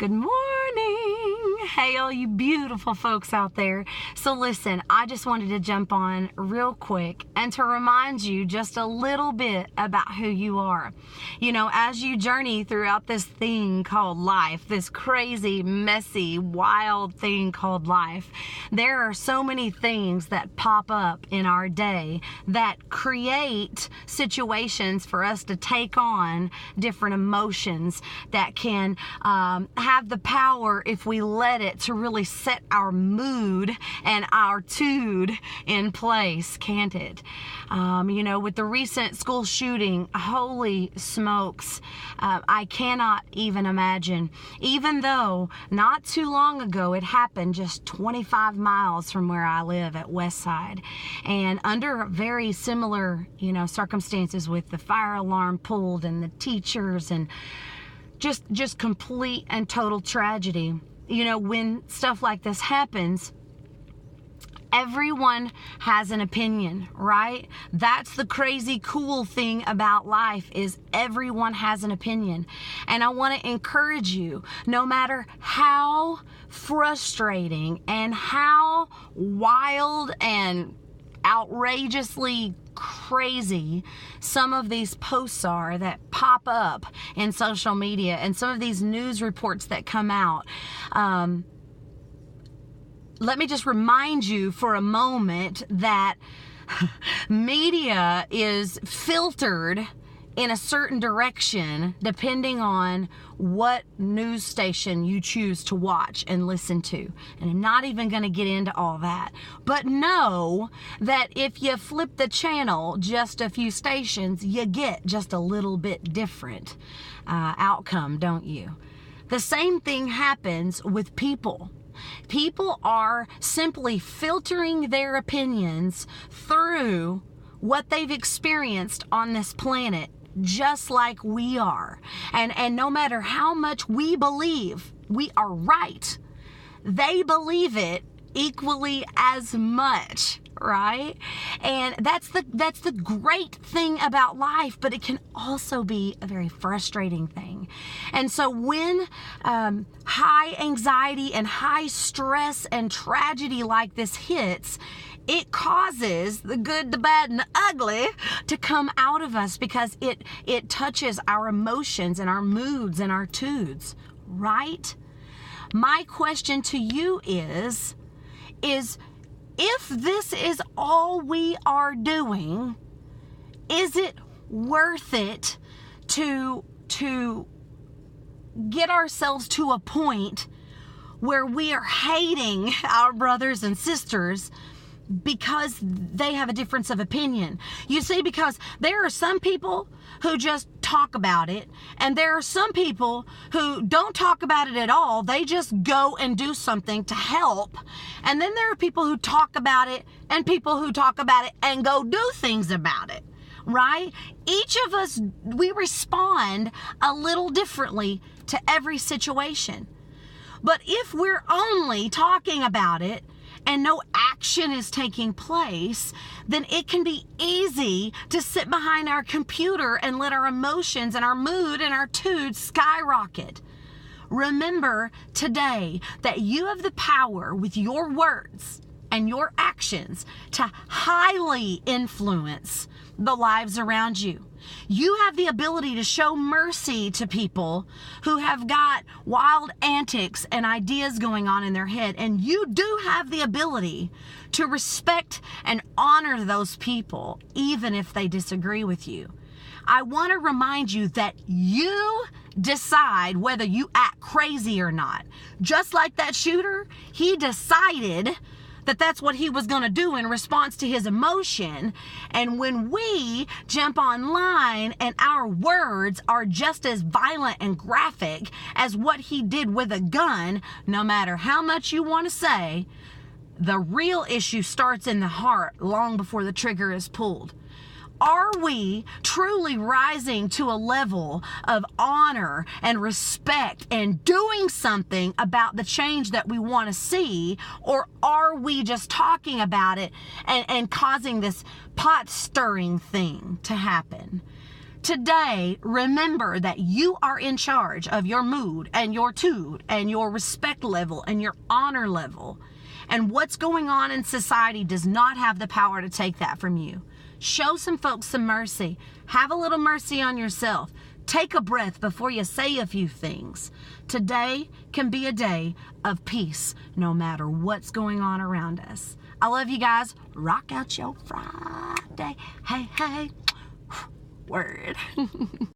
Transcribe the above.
Good morning. Hey, all you beautiful folks out there. So listen, I just wanted to jump on real quick and to remind you just a little bit about who you are. You know, as you journey throughout this thing called life, this crazy, messy, wild thing called life, there are so many things that pop up in our day that create situations for us to take on different emotions that can have the power, if we let it, to really set our mood and our tude in place, can't it? You know, with the recent school shooting, holy smokes, I cannot even imagine. Even though not too long ago it happened just 25 miles from where I live at Westside, and under very similar, you know, circumstances with the fire alarm pulled and the teachers and just complete and total tragedy. You know, when stuff like this happens, everyone has an opinion, right? That's the crazy cool thing about life, is everyone has an opinion. And I want to encourage you, no matter how frustrating and how wild and outrageously crazy some of these posts are that pop up in social media and some of these news reports that come out, let me just remind you for a moment that media is filtered in a certain direction depending on what news station you choose to watch and listen to. And I'm not even going to get into all that. But know that if you flip the channel just a few stations, you get just a little bit different outcome, don't you? The same thing happens with people. People are simply filtering their opinions through what they've experienced on this planet, just like we are. And no matter how much we believe we are right, they believe it equally as much, right? And that's the great thing about life, but it can also be a very frustrating thing. And so when high anxiety and high stress and tragedy like this hits, it causes the good, the bad, and the ugly to come out of us, because it touches our emotions and our moods and our tudes, right? My question to you is if this is all we are doing, is it worth it to get ourselves to a point where we are hating our brothers and sisters because they have a difference of opinion? You see, because there are some people who just talk about it, and there are some people who don't talk about it at all. They just go and do something to help. And then there are people who talk about it, and people who talk about it and go do things about it, right? Each of us, we respond a little differently to every situation. But if we're only talking about it and no action is taking place, then it can be easy to sit behind our computer and let our emotions and our mood and our tude skyrocket. Remember today that you have the power with your words and your actions to highly influence the lives around you. You have the ability to show mercy to people who have got wild antics and ideas going on in their head. And you do have the ability to respect and honor those people, even if they disagree with you. I want to remind you that you decide whether you act crazy or not. Just like that shooter, he decided that that's what he was going to do in response to his emotion. And when we jump online and our words are just as violent and graphic as what he did with a gun, no matter how much you want to say, the real issue starts in the heart long before the trigger is pulled. Are we truly rising to a level of honor and respect and doing something about the change that we want to see? Or are we just talking about it and causing this pot stirring thing to happen? Today, remember that you are in charge of your mood and your tude and your respect level and your honor level. And what's going on in society does not have the power to take that from you. Show some folks some mercy. Have a little mercy on yourself. Take a breath before you say a few things. Today can be a day of peace, no matter what's going on around us. I love you guys. Rock out your Friday. Hey, hey. Word.